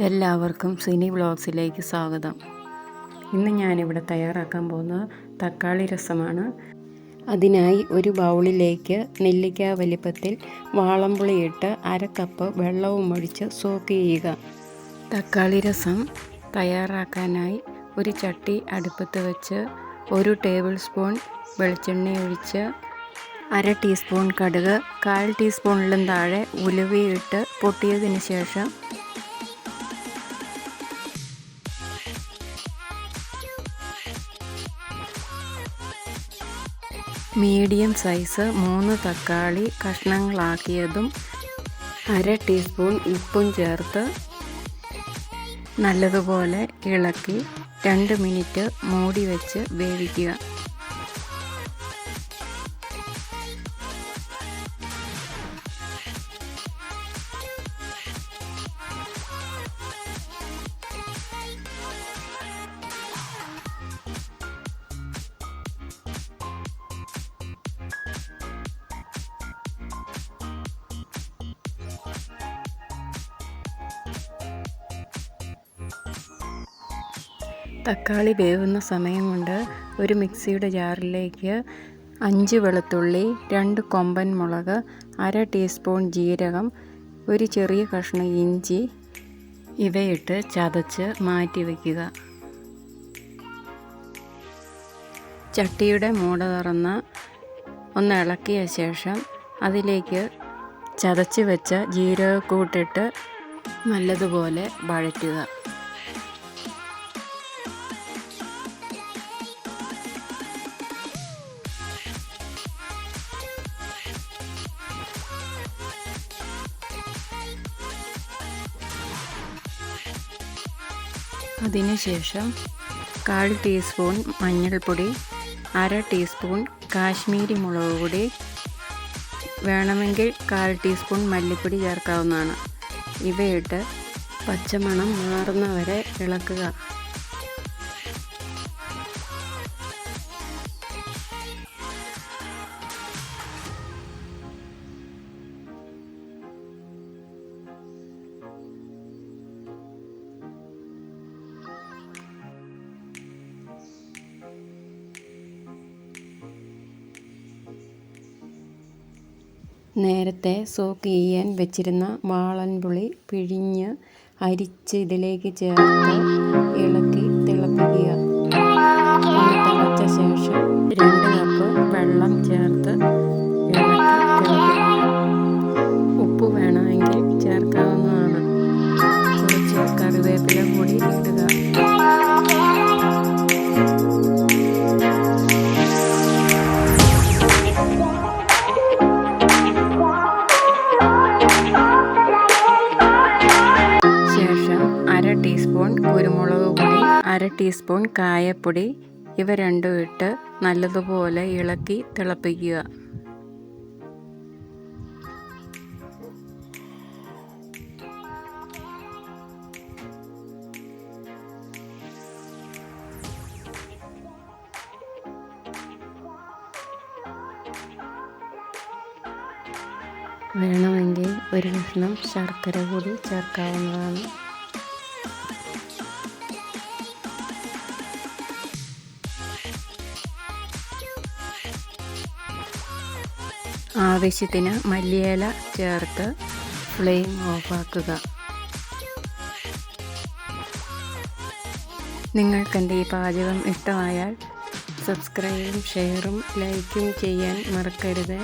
എല്ലാവർക്കും സിനി വ്ളോഗ്സിലേക്ക് സ്വാഗതം. ഇന്ന് ഞാനിവിടെ തയ്യാറാക്കാൻ പോകുന്നത് തക്കാളി രസമാണ്. അതിനായി ഒരു ബൗളിലേക്ക് നെല്ലിക്ക വലിപ്പത്തിൽ വാളംപുളി ഇട്ട് 1/2 കപ്പ് വെള്ളവും ഒഴിച്ച് സോക്ക് ചെയ്യുക. തക്കാളി രസം തയ്യാറാക്കാനായി ഒരു ചട്ടി അടുപ്പത്ത് വെച്ച് 1 ടേബിൾ സ്പൂൺ വെളിച്ചെണ്ണ ഒഴിച്ച് 1/2 ടീസ്പൂൺ കടുക്, 1/4 ടീസ്പൂണിലും താഴെ ഉലുവയിട്ട് പൊട്ടിയതിന് ശേഷം മീഡിയം സൈസ് 3 തക്കാളി കഷ്ണങ്ങളാക്കിയതും 1/2 ടീസ്പൂൺ ഉപ്പും ചേർത്ത് നല്ലതുപോലെ ഇളക്കി 2 മിനിറ്റ് മൂടി വെച്ച് വേവിക്കുക. തക്കാളി വേവുന്ന സമയം കൊണ്ട് ഒരു മിക്സിയുടെ ജാറിലേക്ക് 5 വെളുത്തുള്ളി, 2 കൊമ്പൻ മുളക്, 1/2 ടീസ്പൂൺ ജീരകം, ഒരു ചെറിയ കഷ്ണം ഇഞ്ചി ഇവയിട്ട് ചതച്ച് മാറ്റി വയ്ക്കുക. ചട്ടിയുടെ മൂട തുറന്ന് ഒന്ന് ഇളക്കിയ ശേഷം അതിലേക്ക് ചതച്ച് വെച്ച ജീരകക്കൂട്ടിട്ട് നല്ലതുപോലെ വഴറ്റുക. അതിനുശേഷം 1/4 ടീസ്പൂൺ മഞ്ഞൾപ്പൊടി, 1/2 ടീസ്പൂൺ കാശ്മീരി മുളക് പൊടി, വേണമെങ്കിൽ 1/4 ടീസ്പൂൺ മല്ലിപ്പൊടി ചേർക്കാവുന്നതാണ്. ഇവയിട്ട് പച്ചമണം മാറുന്നവരെ ഇളക്കുക. നേരത്തെ സോക്ക് ചെയ്യാൻ വെച്ചിരുന്ന വാളൻപുളി പിഴിഞ്ഞ് അരിച്ച് ഇതിലേക്ക് ചേർത്ത് ഇളക്കി തിളപ്പിക്കുക. തിളച്ച ശേഷം 2 കപ്പ് വെള്ളം ചേർത്ത് ഇളക്കി തിളപ്പിക്കുക. ഉപ്പ് വേണമെങ്കിൽ ചേർക്കാവുന്നതാണ്. കുറച്ച് കറിവേപ്പില കൂടി ഇടുക. ടീസ്പൂൺ കുരുമുളക് പൊടി, 1/2 ടീസ്പൂൺ കായപ്പൊടി ഇവ രണ്ടും ഇട്ട് നല്ലതുപോലെ ഇളക്കി തിളപ്പിക്കുക. വേണമെങ്കിൽ ഒരു കഷ്ണം ശർക്കര കൂടി ചേർക്കാവുന്നതാണ്. ആവശ്യത്തിന് മല്ലിയില ചേർത്ത് ഫ്ലെയിം ഓഫാക്കുക. നിങ്ങൾക്കെൻ്റെ ഈ പാചകം ഇഷ്ടമായാൽ സബ്സ്ക്രൈബും ഷെയറും ലൈക്കും ചെയ്യാൻ മറക്കരുത്.